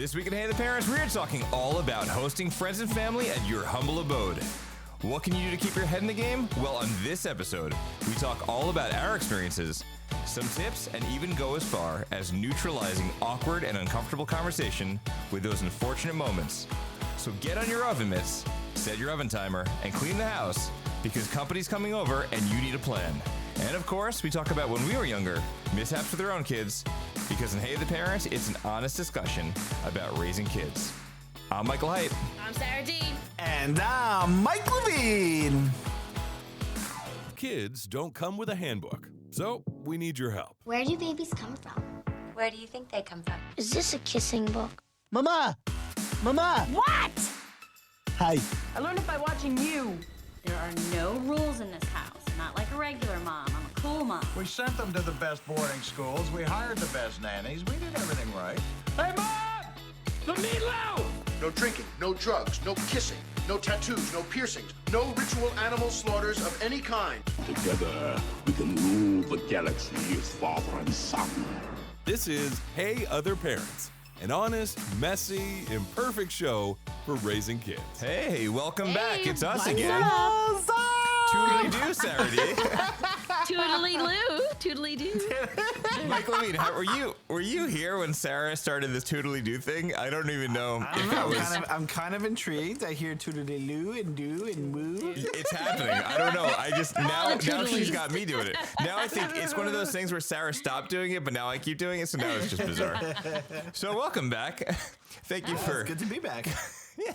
This week in Hey the Parents, we're talking all about hosting friends and family at your humble abode. What can you do to keep your head in the game? Well, on this episode, we talk all about our experiences, some tips, and even go as far as neutralizing awkward and uncomfortable conversation with those unfortunate moments. So get on your oven mitts, set your oven timer, and clean the house because company's coming over and you need a plan. And of course, we talk about when we were younger, mishaps with our own kids, because in Hey the Parents, it's an honest discussion about raising kids. I'm Michael Height. I'm Sara D. And I'm Mike Levine. Kids don't come with a handbook, so we need your help. Where do babies come from? Where do you think they come from? Is this a kissing book? Mama! What? Hi. I learned it by watching you. There are no rules in this house. Not like a regular mom. I'm a cool mom. We sent them to the best boarding schools. We hired the best nannies. We did everything right. Hey, Mom! The meatloaf! No drinking, no drugs, no kissing, no tattoos, no piercings, no ritual animal slaughters of any kind. Together, we can rule the galaxy as father and son. This is Hey Other Parents, an honest, messy, imperfect show for raising kids. Hey, welcome back. It's us what's again. Toodly-doo, Sara D. Toodly-loo. Toodly-doo. Mike Levine, were you here when Sara started this toodly-doo thing? I don't even know if that was... I'm kind of intrigued. I hear toodle-loo and do and woo. It's happening. I don't know. I just now she's got me doing it. Now I think it's one of those things where Sara stopped doing it, but now I keep doing it, so now it's just bizarre. So welcome back. Thank you for... It's good to be back.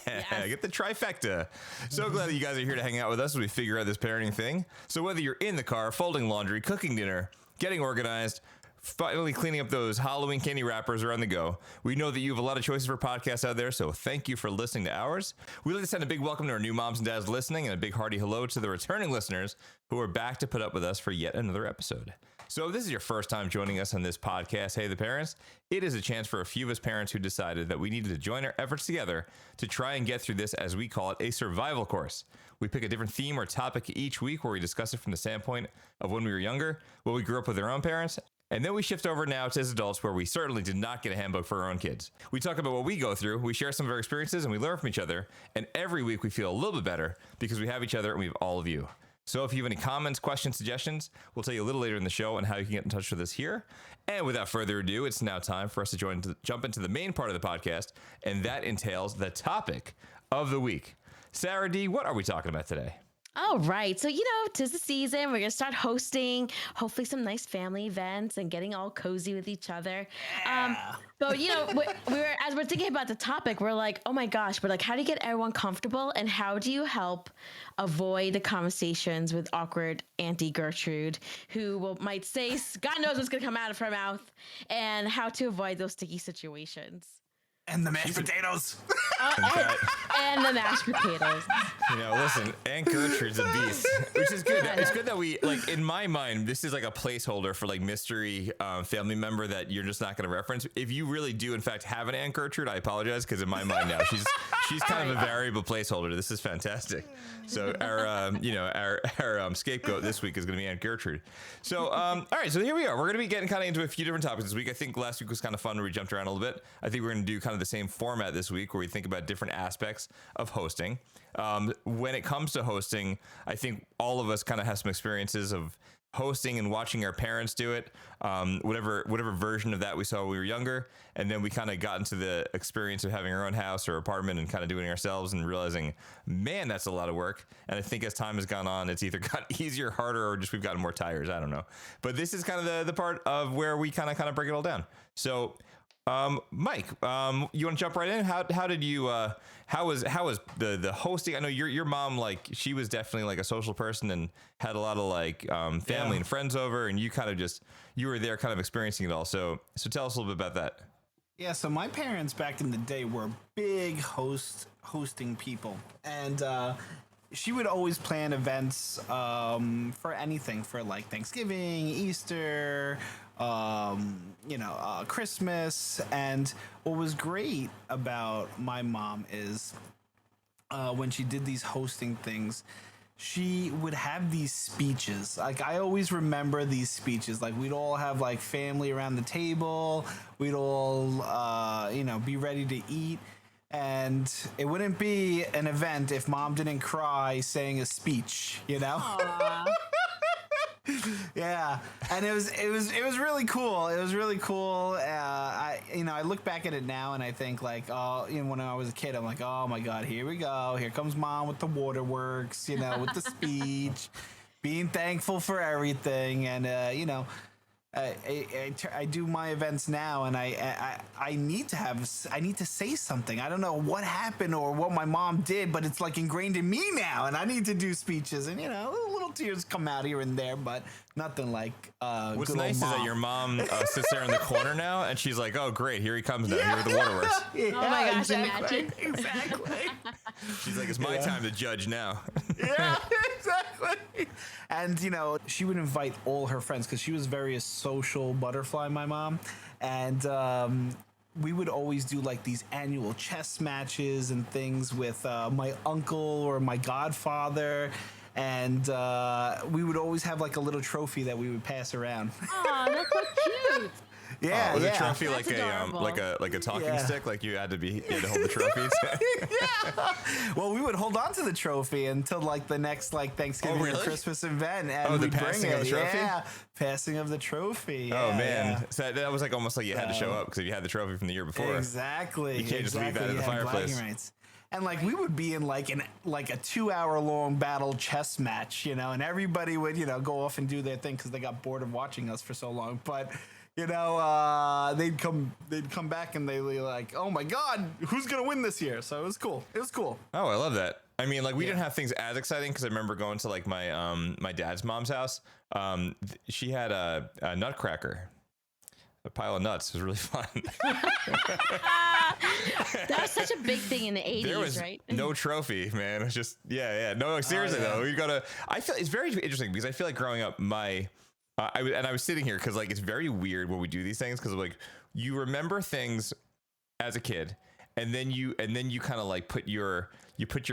Yeah, get the trifecta. So glad that you guys are here to hang out with us as we figure out this parenting thing. So whether you're in the car, folding laundry, cooking dinner, getting organized, finally cleaning up those Halloween candy wrappers or on the go, we know that you have a lot of choices for podcasts out there, so thank you for listening to ours. We'd like to send a big welcome to our new moms and dads listening and a big hearty hello to the returning listeners who are back to put up with us for yet another episode. So if this is your first time joining us on this podcast, Hey the Parents, it is a chance for a few of us parents who decided that we needed to join our efforts together to try and get through this, as we call it, a survival course. We pick a different theme or topic each week where we discuss it from the standpoint of when we were younger, when we grew up with our own parents, and then we shift over now to as adults where we certainly did not get a handbook for our own kids. We talk about what we go through, we share some of our experiences, and we learn from each other, and every week we feel a little bit better because we have each other and we have all of you. So if you have any comments, questions, suggestions, we'll tell you a little later in the show on how you can get in touch with us here. And without further ado, it's now time for us to jump into the main part of the podcast, and that entails the topic of the week. Sara D, what are we talking about today? All right. So, 'tis the season. We're going to start hosting, hopefully, some nice family events and getting all cozy with each other. But, as we're thinking about the topic, we're like, oh my gosh, but like, how do you get everyone comfortable? And how do you help avoid the conversations with awkward Auntie Gertrude, who might say, God knows what's going to come out of her mouth, and how to avoid those sticky situations. And the mashed potatoes. And the mashed potatoes. Listen, Aunt Gertrude's a beast, which is good. It's good that we, like, in my mind, this is like a placeholder for like mystery family member that you're just not going to reference. If you really do, in fact, have an Aunt Gertrude, I apologize, because in my mind now, she's kind of a variable placeholder. This is fantastic. So our scapegoat this week is going to be Aunt Gertrude. So, all right, so here we are. We're going to be getting kind of into a few different topics this week. I think last week was kind of fun where we jumped around a little bit. I think we're going to do kind of the same format this week where we think about different aspects of hosting. When it comes to hosting, I think all of us kind of have some experiences of hosting and watching our parents do it, whatever version of that we saw when we were younger. And then we kind of got into the experience of having our own house or apartment and kind of doing it ourselves and realizing, man, that's a lot of work. And I think as time has gone on, it's either got easier, harder, or just we've gotten more tires. I don't know. But this is kind of the part of where we kind of break it all down. So Mike, you want to jump right in? How did you, how was the hosting? I know your mom, like, she was definitely like a social person and had a lot of like, family and friends over, and you kind of you were there kind of experiencing it all. So tell us a little bit about that. Yeah, so my parents back in the day were big hosting people, and she would always plan events for anything, for like Thanksgiving, Easter, Christmas. And what was great about my mom is when she did these hosting things, she would have these speeches. Like, I always remember these speeches. Like, we'd all have like family around the table. We'd all, be ready to eat. And it wouldn't be an event if mom didn't cry saying a speech, Yeah, and it was really cool. It was really cool. I look back at it now and I think like, when I was a kid, I'm like, oh my God, here we go. Here comes mom with the waterworks, with the speech, being thankful for everything, and I do my events now, and I need to say something. I don't know what happened or what my mom did, but it's like ingrained in me now, and I need to do speeches, and little tears come out here and there, but nothing like what's good nice old is mom. that your mom sits there in the corner now, and she's like, "Oh, great, here he comes now. Here are the waterworks." Yeah, Oh my gosh, exactly, imagine. exactly. She's like, "It's my time to judge now." Yeah, exactly. And she would invite all her friends because she was very a social butterfly, my mom, and we would always do like these annual chess matches and things with my uncle or my godfather, and we would always have like a little trophy that we would pass around. Oh, that's so cute. Yeah, was yeah. a trophy That's adorable. like a talking Yeah. stick? Like you had to hold the trophies? Yeah. Well, we would hold on to the trophy until like the next like Thanksgiving or really? Christmas event, and Oh, the we'd bring passing it. of the trophy? Yeah, passing of the trophy. Oh Yeah, man, yeah. so that was like almost like you had to show up because if you had the trophy from the year before. Exactly. You can't just leave that in the You had fireplace. bragging rights. And like we would be in like a 2-hour long battle chess match, and everybody would go off and do their thing because they got bored of watching us for so long. But they'd come back and they'd be like, oh my God, who's gonna win this year? So it was cool. It was cool. Oh, I love that. I mean, like we didn't have things as exciting because I remember going to like my dad's mom's house. She had a nutcracker. A pile of nuts. It was really fun. That was such a big thing in the 80s, There was right? no trophy, man. It was just no. Seriously though, you gotta. I feel it's very interesting because I feel like growing up, I was sitting here because like it's very weird when we do these things because like you remember things as a kid, and then you kind of like put your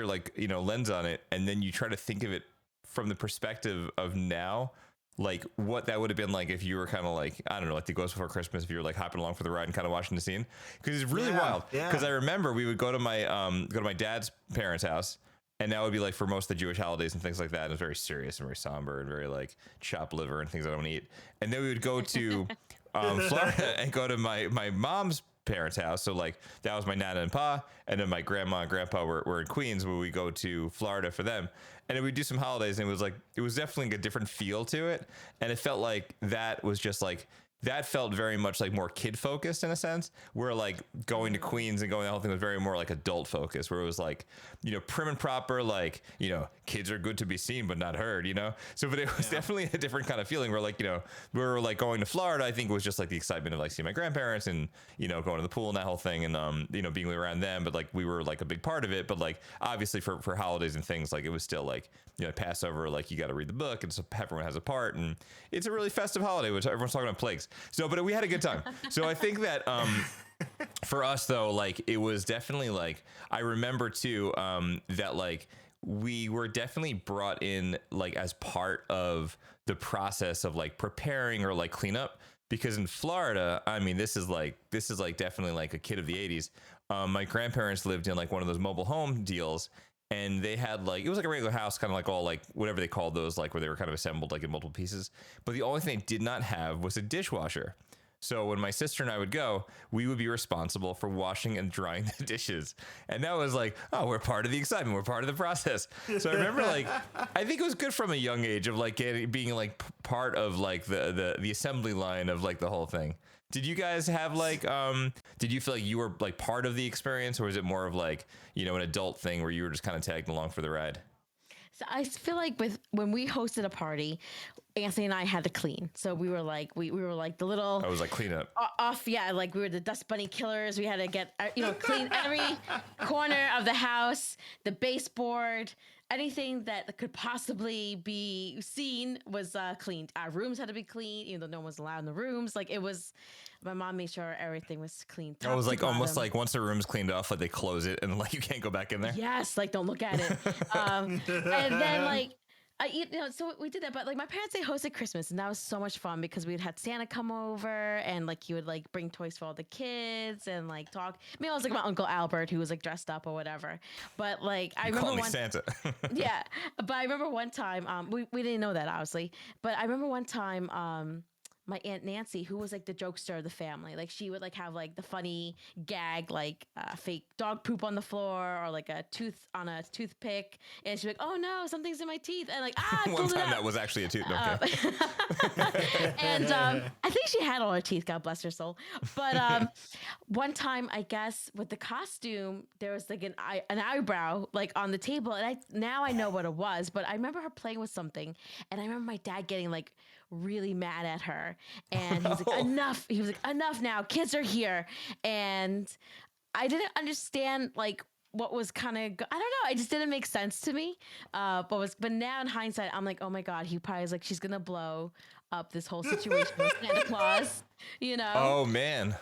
like lens on it, and then you try to think of it from the perspective of now. Like what that would have been like if you were kind of like, I don't know, like the Ghost Before Christmas, if you were like hopping along for the ride and kind of watching the scene, because it's really wild. Because I remember we would go to my dad's parents' house, and that would be like for most of the Jewish holidays and things like that. It was very serious and very somber and very like chopped liver and things I don't eat. And then we would go to Florida and go to my mom's parents' house. So like that was my nana and pa, and then my grandma and grandpa were in Queens, where we go to Florida for them. And then we'd do some holidays, and it was definitely a different feel to it. And it felt like that was just like, that felt very much like more kid focused in a sense, where like going to Queens and going the whole thing was very more like adult focused, where it was like, prim and proper, like, kids are good to be seen, but not heard, So, but it was definitely a different kind of feeling where like, we were like going to Florida. I think it was just like the excitement of like seeing my grandparents and, going to the pool and that whole thing and, being around them. But like, we were like a big part of it. But like, obviously for holidays and things, like it was still like, Passover, like you got to read the book and so everyone has a part, and it's a really festive holiday, which everyone's talking about plagues. So, but we had a good time. So I think that for us though, like it was definitely like, I remember too that like we were definitely brought in like as part of the process of like preparing or like cleanup, because in Florida, I mean, this is like definitely like a kid of the 80s. My grandparents lived in like one of those mobile home deals. And they had like, it was like a regular house, kind of like all like whatever they called those, like where they were kind of assembled like in multiple pieces. But the only thing they did not have was a dishwasher. So when my sister and I would go, we would be responsible for washing and drying the dishes. And that was like, oh, we're part of the excitement. We're part of the process. So I remember like, I think it was good from a young age of like being like part of like the assembly line of like the whole thing. Did you guys have like, did you feel like you were like part of the experience, or was it more of like, an adult thing where you were just kind of tagged along for the ride? So I feel like when we hosted a party, Anthony and I had to clean. So we were like the little. I was like clean up. Off, yeah, like we were the dust bunny killers. We had to get clean every corner of the house, the baseboard, anything that could possibly be seen was cleaned. Our rooms had to be clean, even though no one was allowed in the rooms. Like it was, my mom made sure everything was clean. It was like almost like once the room's cleaned off, like they close it and like you can't go back in there. Yes, like don't look at it. And then like So we did that, but like my parents, they hosted Christmas, and that was so much fun because we'd had Santa come over, and like he would like bring toys for all the kids and like talk. I mean, I was like my Uncle Albert who was like dressed up or whatever. But like I remember one Santa. yeah, but I remember one time we didn't know that obviously, but I remember one time my Aunt Nancy, who was like the jokester of the family, like she would like have like the funny gag, like fake dog poop on the floor or like a tooth on a toothpick, and she'd be like, "Oh no, something's in my teeth," and like one time that was actually a tooth. Okay. And I think she had all her teeth, God bless her soul. But one time, I guess with the costume, there was like an eyebrow like on the table, and now I know what it was, but I remember her playing with something, and I remember my dad getting like really mad at her, and he was like, enough. He was like, enough now, kids are here. And I didn't understand like what was kind of, I don't know, it just didn't make sense to me. But now in hindsight, I'm like, oh my God, he probably was like, she's gonna blow up this whole situation with Santa Claus, you know? Oh man.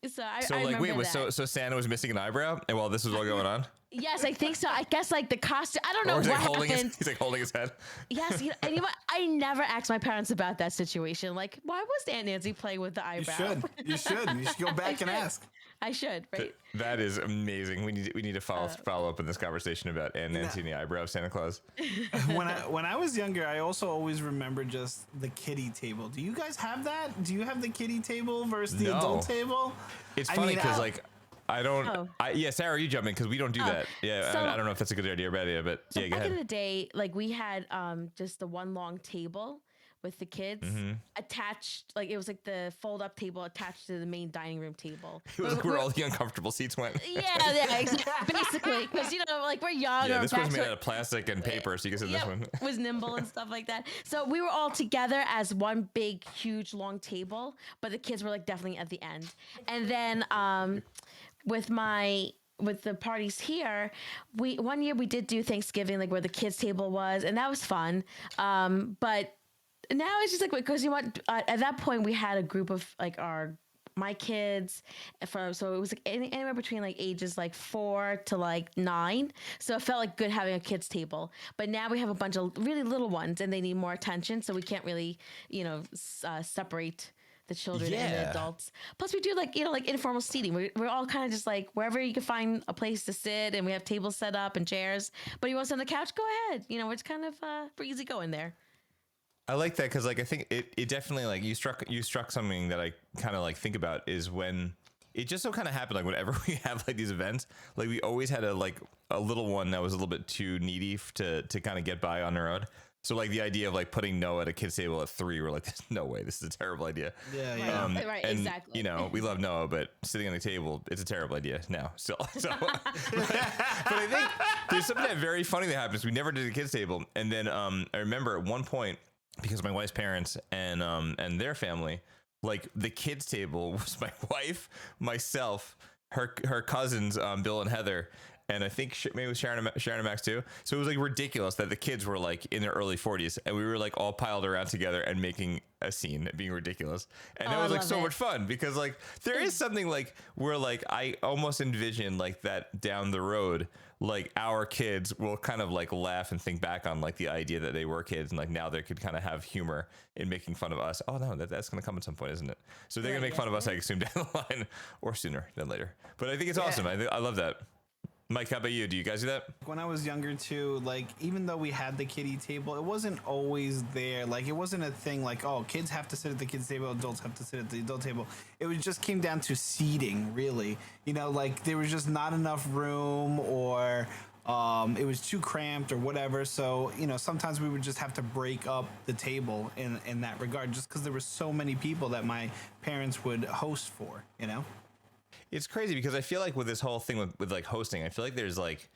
So I like, wait, remember that. so Santa was missing an eyebrow, and while this was all going on. Yes, I think so. I guess like the costume. I don't know what happened. He's like holding his head. Yes, and you know what? I never asked my parents about that situation. Like, why was Aunt Nancy playing with the eyebrow? You should go back and ask. I should, right? That is amazing. We need to follow up in this conversation about Aunt Nancy and the eyebrow of Santa Claus. When I was younger, I also always remember just the kiddie table. Do you guys have that? Do you have the kiddie table versus the adult table? It's funny because like I don't. Yeah, Sarah, you jump in because we don't do that. Yeah, so, I don't know if that's a good idea or bad idea, but so yeah, go back ahead. in the day, like we had just the one long table with the kids attached, like it was like the fold up table attached to the main dining room table. It was like where all the uncomfortable seats went. Yeah, exactly. Basically, because like we're young. Yeah, this one's made out of plastic and paper, so you can sit in this one. It was nimble and stuff like that. So we were all together as one big, huge, long table, but the kids were like definitely at the end. And then with the parties here, one year we did do Thanksgiving, like where the kids table was, and that was fun. But now it's just like, because you want, at that point we had a group of like my kids, so it was like anywhere between like ages like 4 to like 9. So it felt like good having a kids table. But now we have a bunch of really little ones, and they need more attention, so we can't really, separate the children and the adults. Plus we do like informal seating. We're all kind of just like wherever you can find a place to sit, and we have tables set up and chairs. But you want to sit on the couch, go ahead. It's kind of pretty easy going there. I like that because like I think it definitely, like, you struck something that I kind of like think about is when it just so kind of happened, like whenever we have like these events, like we always had a little one that was a little bit too needy to kind of get by on their own. So like the idea of like putting Noah at a kid's table at 3, we're like, there's no way, this is a terrible idea. Yeah. Right, and, exactly. We love Noah, but sitting on the table, it's a terrible idea now. So but I think there's something very funny that happens. We never did a kid's table, and then I remember at one point, because my wife's parents and their family, like the kids table was my wife, myself, her cousins, Bill and Heather, and I think maybe it was Sharon and Max too. So it was like ridiculous that the kids were like in their early 40s, and we were like all piled around together and making a scene, being ridiculous. And that was like so much fun, because like there is something like where like I almost envision like that down the road, like our kids will kind of like laugh and think back on like the idea that they were kids, and like now they could kind of have humor in making fun of us. Oh no, that's going to come at some point, isn't it? So they're going to make fun of us, I assume, down the line, or sooner than later. But I think it's awesome. I love that. Mike, how about you? Do you guys do that? When I was younger too, like even though we had the kiddie table, it wasn't always there. Like it wasn't a thing like, oh, kids have to sit at the kids table, adults have to sit at the adult table. It was just came down to seating, really. Like there was just not enough room, or it was too cramped or whatever. So, sometimes we would just have to break up the table in that regard, just because there were so many people that my parents would host for, It's crazy because I feel like with this whole thing with like hosting, I feel like there's like,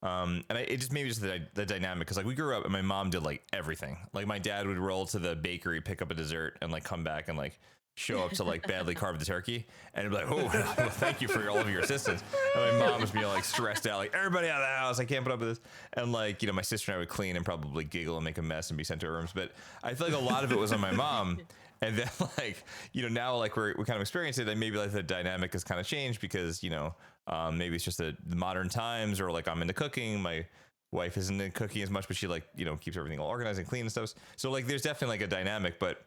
it just maybe just the dynamic, because like we grew up and my mom did like everything. Like my dad would roll to the bakery, pick up a dessert, and like come back and like show up to like badly carve the turkey, and be like, oh, well, thank you for all of your assistance. And my mom was being like stressed out, like, everybody out of the house, I can't put up with this. And like, my sister and I would clean and probably giggle and make a mess and be sent to our rooms. But I feel like a lot of it was on my mom. And then like, now like we kind of experience it, and maybe like the dynamic has kind of changed because, maybe it's just the modern times, or like I'm into cooking. My wife isn't in cooking as much, but she keeps everything all organized and clean and stuff. So like there's definitely like a dynamic, but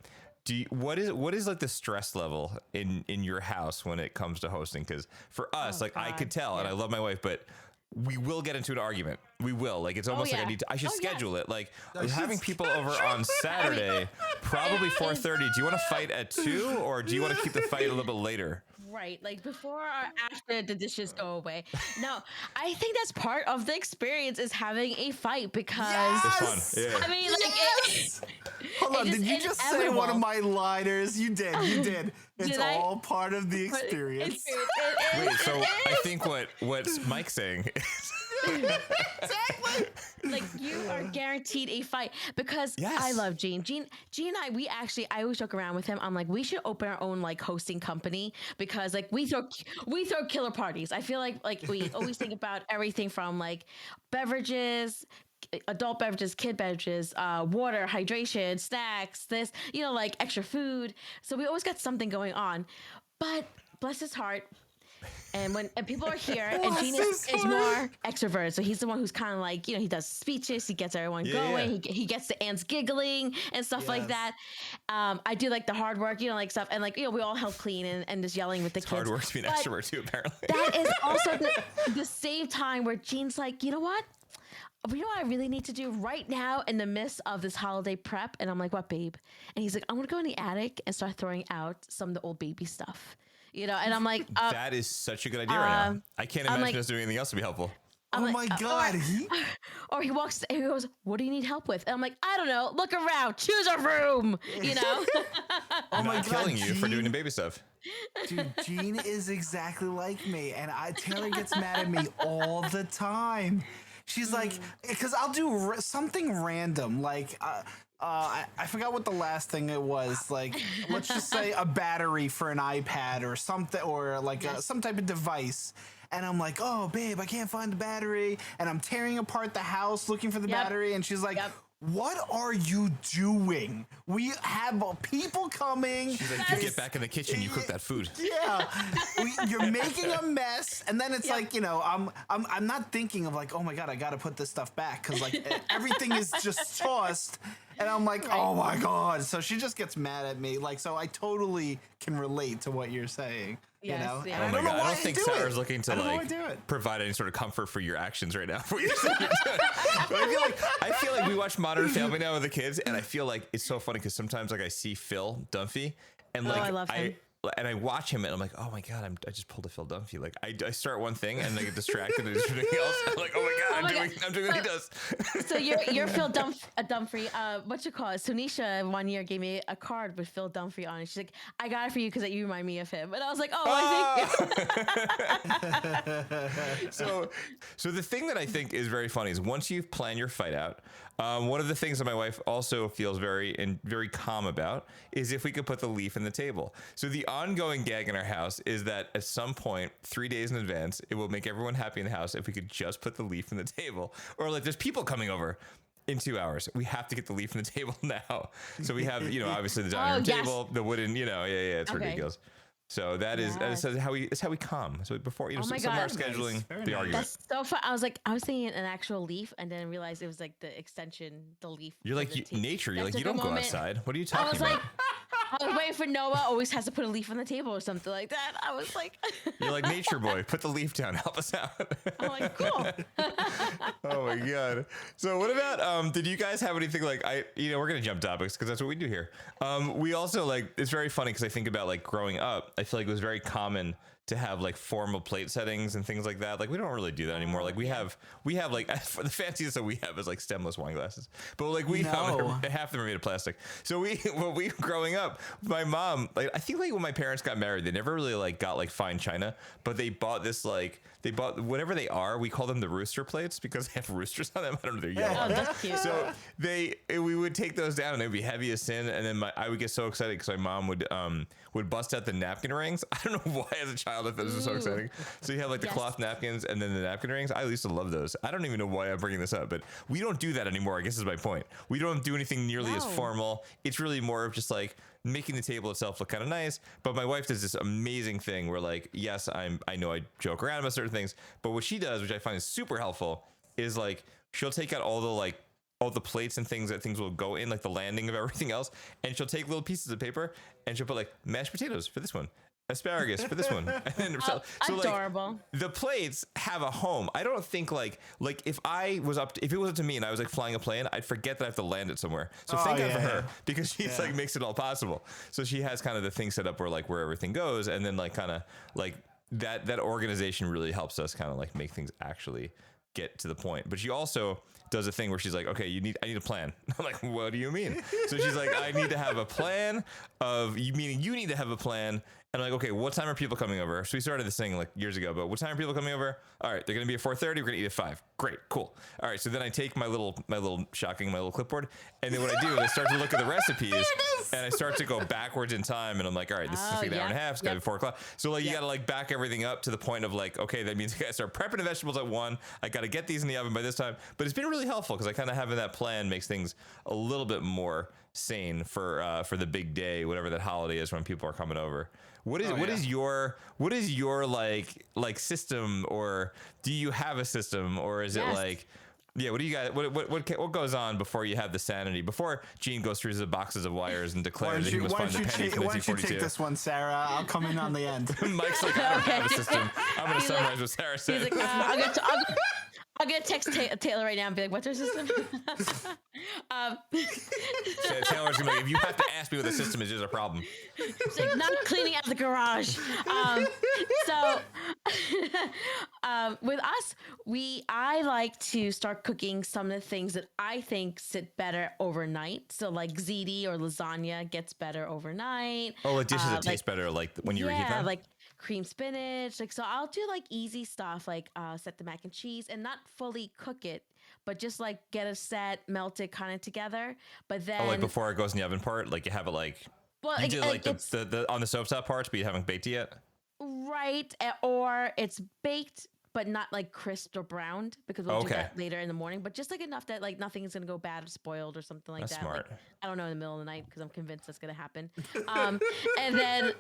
what is like the stress level in your house when it comes to hosting? Because for us, I could tell, and I love my wife, but we will get into an argument. We will. Like, it's almost like I should schedule it. Like, having people over on Saturday, probably 4:30. Do you want to fight at 2, or do you want to keep the fight a little bit later? Right, like before or after the dishes go away. No, I think that's part of the experience is having a fight because it's fun. Yeah. I mean, Hold on, did you just say one of my liners? You did. It's all part of the experience. Wait, so I think what Mike's saying is exactly. Like, you are guaranteed a fight because I love Gene. Gene and I always joke around with him. I'm like, we should open our own like hosting company because like we throw killer parties. I feel like we always think about everything from like beverages, adult beverages, kid beverages, water, hydration, snacks, this, like extra food. So we always got something going on. But bless his heart. And when people are here, and Gene is more extroverted, so he's the one who's kind of like, he does speeches, he gets everyone going, he gets the ants giggling and stuff like that. I do like the hard work, like stuff, and like we all help clean and just yelling with the kids. Hard work to be an extrovert too, apparently. That is also the same time where Gene's like, you know what I really need to do right now in the midst of this holiday prep? And I'm like, what, babe? And he's like, I'm gonna go in the attic and start throwing out some of the old baby stuff. And I'm like, that is such a good idea right now. I can't imagine us doing anything else to be helpful. Oh my God. Or he walks and he goes, what do you need help with? And I'm like, I don't know. Look around. Choose a room. I'm not killing you for doing the baby stuff. Dude, Gene is exactly like me. And Taylor gets mad at me all the time. She's like, because I'll do something random. Like, I forgot what the last thing it was. Like, let's just say a battery for an iPad or something, or like some type of device. And I'm like, oh, babe, I can't find the battery. And I'm tearing apart the house looking for the battery. And she's like, what are you doing? We have people coming. She's like, you get back in the kitchen, you cook that food. Yeah, you're making a mess, and then it's like, I'm not thinking of like, oh my God, I got to put this stuff back because like everything is just tossed, and I'm like, oh my God. So she just gets mad at me, like, so I totally can relate to what you're saying. Yes, Oh my God. I don't think Sarah's looking to like provide any sort of comfort for your actions right now. But I feel like we watch Modern Family now with the kids, and I feel like it's so funny because sometimes like I see Phil Dunphy, and like I love him. And I watch him and I'm like, oh my God, I just pulled a Phil Dunphy. Like I start one thing and I get distracted and do something else. I'm like, oh my God, I'm doing what he does. So you're Phil Dunphy. What you call it? Sunisha one year gave me a card with Phil Dunphy on it. She's like, I got it for you because you remind me of him. And I was like, I thank you. So the thing that I think is very funny is once you've planned your fight out, one of the things that my wife also feels very calm about is if we could put the leaf in the table. So the ongoing gag in our house is that at some point, 3 days in advance, it will make everyone happy in the house if we could just put the leaf in the table. Or like there's people coming over in 2 hours. We have to get the leaf in the table now. So we have, obviously the dining room table, the wooden, it's ridiculous. So that's how we calm. So before, somewhere scheduling the argument. That's so fun. I was thinking an actual leaf, and then realized it was like the extension, the leaf. You're like nature. You're like, you don't go outside. What are you talking about? I was waiting for Noah. Always has to put a leaf on the table or something like that. I was like, you're like nature boy. Put the leaf down. Help us out. I'm like, cool. Oh my God. So what about, did you guys have anything like, we're going to jump topics because that's what we do here. We also like, it's very funny because I think about like growing up, I feel like it was very common to have like formal plate settings and things like that. Like we don't really do that anymore. Like we have like the fanciest that we have is like stemless wine glasses, but like half of them are made of plastic. So we growing up, my mom, like I think like when my parents got married, they never really like got like fine china, but they bought whatever they are. We call them the rooster plates because they have roosters on them. I don't know, they're yellow. Oh, that's cute. So we would take those down and they'd be heavy as sin. And then I would get so excited because my mom would bust out the napkin rings. I don't know why as a child I thought this was so exciting. So you have like the cloth napkins and then the napkin rings. I used to love those. I don't even know why I'm bringing this up, but we don't do that anymore. I guess is my point. We don't do anything nearly as formal. It's really more of just like making the table itself look kind of nice. But my wife does this amazing thing where like, yes, I know I joke around about certain things, but what she does, which I find is super helpful, is like she'll take out all the plates and things that things will go in, like the landing of everything else, and she'll take little pieces of paper and she'll put like mashed potatoes for this one, asparagus for this one, and then so adorable. Like, the plates have a home. I don't think like if it was up to me and I was like flying a plane, I'd forget that I have to land it somewhere. So thank God for her, because she's like makes it all possible. So she has kind of the thing set up where everything goes, and then like kind of like that organization really helps us kind of like make things actually get to the point. But she also does a thing where she's like, okay, I need a plan. I'm like, what do you mean? So she's like, I need to have a plan of you, meaning you need to have a plan. And I'm like, okay, what time are people coming over? So we started this thing like years ago, but what time are people coming over? All right, they're going to be at 4:30. We're going to eat at 5. Great, cool. All right, so then I take my little clipboard, and then what I do is I start to look at the recipes, and I start to go backwards in time, and I'm like, all right, this is like an hour and a half. It's got to be 4 o'clock. So like you got to like back everything up to the point of like, okay, that means I got to start prepping the vegetables at 1. I got to get these in the oven by this time. But it's been really helpful because I kind of having that plan makes things a little bit more sane for the big day, whatever that holiday is when people are coming over. What is your like system, or do you have a system, or is it like, what do you guys, what goes on before you have the sanity, before Gene goes through the boxes of wires and declares that he must find the penny from 1942? Why don't you take this one, Sarah? I'll come in on the end. Mike's like, I don't have a system. I'm going to summarize what Sarah said. He's like, I'm gonna text Taylor right now and be like, "What's her system?" Taylor's gonna be like, if you have to ask me what the system is, there's a problem. She's like, not cleaning out the garage. With us, I like to start cooking some of the things that I think sit better overnight. So like ziti or lasagna gets better overnight. Oh, like dishes that taste better, like when you reheat them. Like cream spinach. Like, so I'll do like easy stuff, like set the mac and cheese and not fully cook it, but just like get it set, melt it kind of together. But then like before it goes in the oven part, like you have it like, you do like the on the stovetop parts, but you haven't baked it yet. Right. Or it's baked, but not like crisped or browned, because we'll do that later in the morning, but just like enough that like nothing is going to go bad or spoiled or something like that's that. Smart. Like, I don't know, in the middle of the night, because I'm convinced that's going to happen. And then,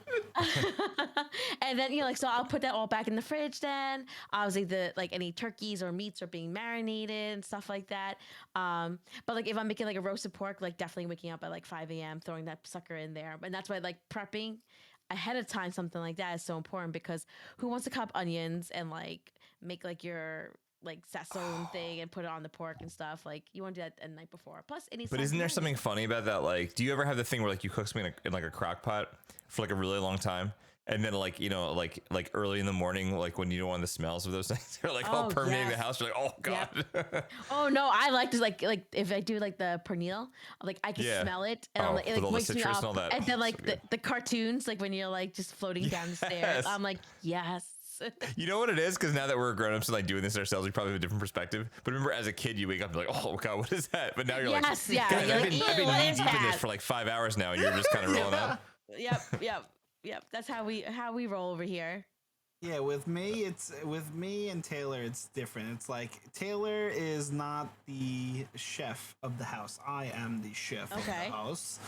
like, so I'll put that all back in the fridge then. Obviously like any turkeys or meats are being marinated and stuff like that. But like if I'm making like a roasted pork, like definitely waking up at like 5 a.m., throwing that sucker in there. And that's why like prepping ahead of time, something like that is so important, because who wants to chop onions and like make like your like sazon thing and put it on the pork and stuff? Like you want to do that the night before. Plus, but isn't there something funny about that? Like, do you ever have the thing where like you cook something in like a crock pot for like a really long time, and then like, you know, like early in the morning, like when you don't want the smells of those things, they're like all permeating the house. You're like, oh god. Yep. Oh no, I like to like if I do like the pernil, like I can smell it, and I'm like, it like wakes me up. And then like the cartoons, like when you're like just floating down the stairs, I'm like, yes. You know what it is? Because now that we're grown ups and like doing this ourselves, we probably have a different perspective. But remember, as a kid, you wake up and you're like, oh god, what is that? But now you're like, guys, I've been knee deep in this for like 5 hours now, and you're just kind of rolling out. Yep. That's how we roll over here. Yeah, with me and Taylor, it's different. It's like Taylor is not the chef of the house. I am the chef of the house.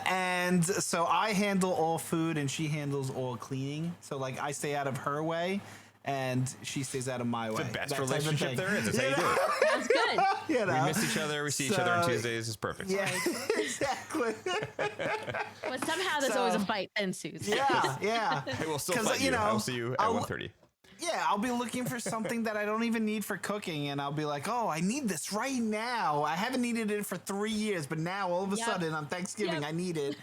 And so I handle all food and she handles all cleaning. So like I stay out of her way and she stays out of my way. It's the best relationship there is. That's how you do it. That's good. You know? We miss each other. We see each other on Tuesdays. It's perfect. Yeah, exactly. But somehow there's always a fight that ensues. Yeah. Hey, we'll still fight you. I'll see you at 1:30. Yeah, I'll be looking for something that I don't even need for cooking, and I'll be like, oh, I need this right now. I haven't needed it for 3 years, but now all of a sudden on Thanksgiving I need it.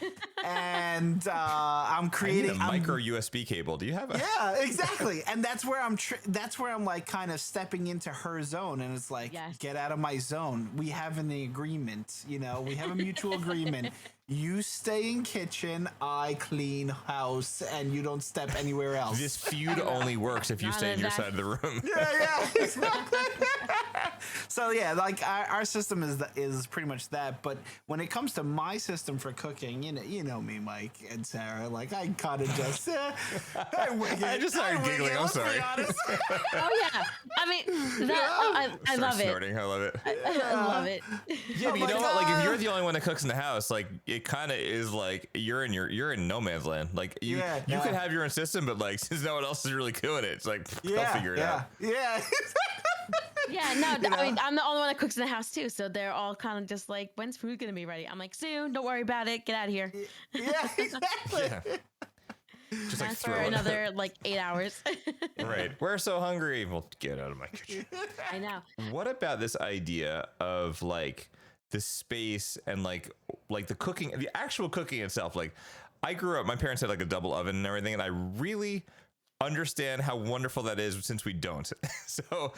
And I'm creating a micro USB cable. Do you have a? Yeah, exactly. And that's where I'm like kind of stepping into her zone, and it's like, get out of my zone. We have an agreement, you know, we have a mutual agreement. You stay in kitchen, I clean house, and you don't step anywhere else. This feud only works if you stay in your side of the room. Yeah, exactly. So yeah, like our system is pretty much that. But when it comes to my system for cooking, you know me, Mike and Sarah. Like I kind of just, I just started giggling. I'm sorry. Oh yeah, I mean, I love it. Snorting. I love it. I love it. Yeah, but you know what? Like if you're the only one that cooks in the house, like it kind of is like you're in no man's land. Like you could have your own system, but like since no one else is really doing it, it's like they'll figure it out. Yeah. Yeah, no, I mean, I'm the only one that cooks in the house too, so they're all kind of just like, "When's food gonna be ready?" I'm like, "Soon. Don't worry about it. Get out of here." Yeah, exactly. Yeah. Just like That's for throw it. another like 8 hours. Right. We're so hungry. Well, get out of my kitchen. I know. What about this idea of like the space and like the cooking, the actual cooking itself? Like, I grew up, my parents had like a double oven and everything, and I really understand how wonderful that is since we don't. So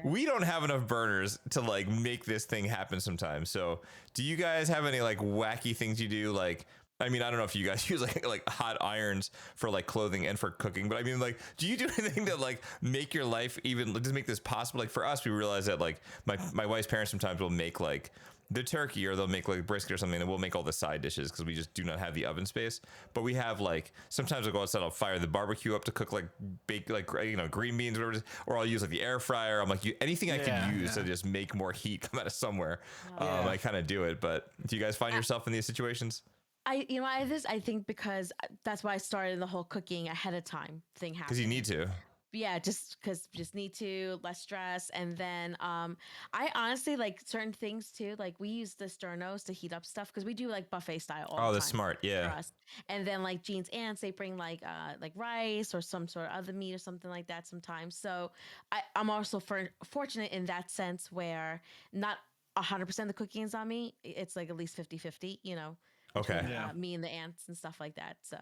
we don't have enough burners to like make this thing happen sometimes. So do you guys have any like wacky things you do? Like, I mean, I don't know if you guys use like hot irons for like clothing and for cooking, but I mean, like, do you do anything to like make your life even just make this possible? Like for us, we realize that like my wife's parents sometimes will make like the turkey, or they'll make like brisket or something, and we'll make all the side dishes because we just do not have the oven space. But we have like, sometimes I'll go outside, I'll fire the barbecue up to cook like bake like, you know, green beans or whatever it is, or I'll use like the air fryer. I'm like, anything I can use to just make more heat come out of somewhere. I kind of do it. But do you guys find yourself in these situations? I think because that's why I started the whole cooking ahead of time thing happening. Because you need to. Yeah, just need to, less stress. And then I honestly like certain things too. Like we use the sternos to heat up stuff because we do like buffet style all the time. Oh, that's smart. Yeah. For us. And then like Jean's aunts, they bring like rice or some sort of other meat or something like that sometimes. So I'm also fortunate in that sense where not 100% of the cooking is on me. It's like at least 50-50, you know. Okay. Between, me and the aunts and stuff like that. So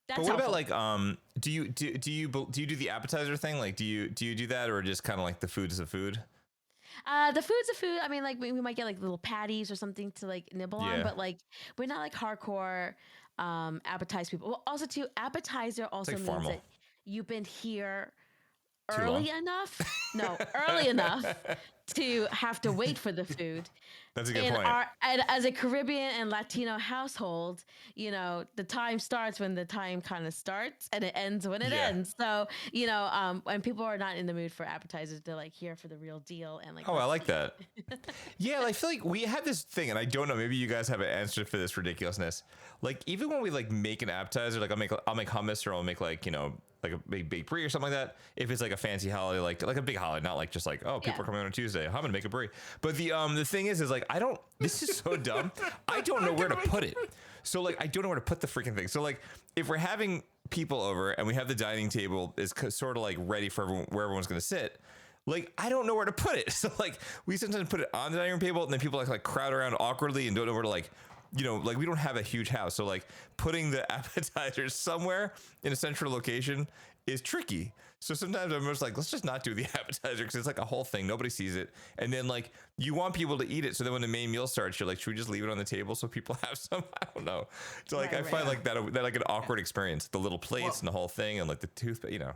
that's But what helpful. about like do you do the appetizer thing? Like do you do that, or just kind of like the food is the food? The food's a food. I mean, like we might get like little patties or something to like nibble on, but like we're not like hardcore appetizer people. Well, also too, appetizer also like means formal. that you've been here Too early long? enough. No, early enough to have to wait for the food. That's a good In point. and as a Caribbean and Latino household, you know, the time starts when the time kind of starts and it ends when it ends. So, you know, when people are not in the mood for appetizers, they're like here for the real deal. And like, Oh, I like that. Yeah, I feel like we have this thing, and I don't know, maybe you guys have an answer for this ridiculousness. Like even when we like make an appetizer, like I'll make hummus, or I'll make like, you know, like a big baked brie or something like that. If it's like a fancy holiday, like a big holiday, not like just like, oh, people are coming on Tuesday, I'm gonna make a brie. But the thing is like, this is so dumb. I don't know where to put it. So like, I don't know where to put the freaking thing. So like, if we're having people over and we have the dining table is sort of like ready for everyone, where everyone's gonna sit. Like, I don't know where to put it. So like, we sometimes put it on the dining room table, and then people like crowd around awkwardly and don't know where to like, you know, like we don't have a huge house. So like putting the appetizers somewhere in a central location is tricky. So sometimes I'm just like, let's just not do the appetizer because it's like a whole thing. Nobody sees it. And then like you want people to eat it. So then when the main meal starts, you're like, should we just leave it on the table so people have some? I don't know. So like, I find like that like an awkward experience, the little plates and the whole thing, and like the toothpick, you know.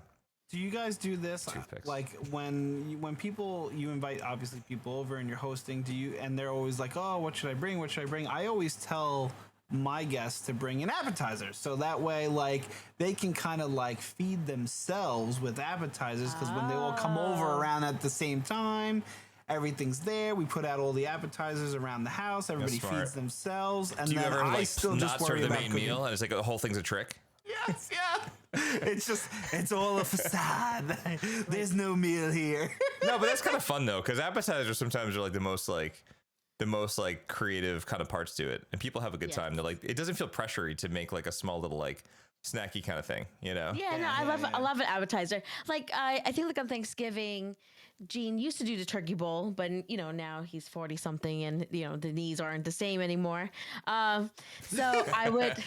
Do you guys do this? Toothpicks. Like when people, you invite obviously people over and you're hosting, and they're always like, oh, what should I bring? What should I bring? I always tell my guests to bring an appetizer. So that way, like they can kind of like feed themselves with appetizers. Cause when they all come over around at the same time, everything's there. We put out all the appetizers around the house. Everybody feeds themselves. And do you then ever I like still not just worry serve the about main cooking. meal, and it's like the whole thing's a trick? Yes, yeah. It's all a facade. There's no meal here. No, but that's kind of fun though, because appetizers sometimes are like the most creative kind of parts to it, and people have a good time. They're like, it doesn't feel pressury to make like a small little like snacky kind of thing, you know? I love an appetizer. Like I think like on Thanksgiving, Gene used to do the turkey bowl, but you know now he's 40 something, and you know the knees aren't the same anymore. So I would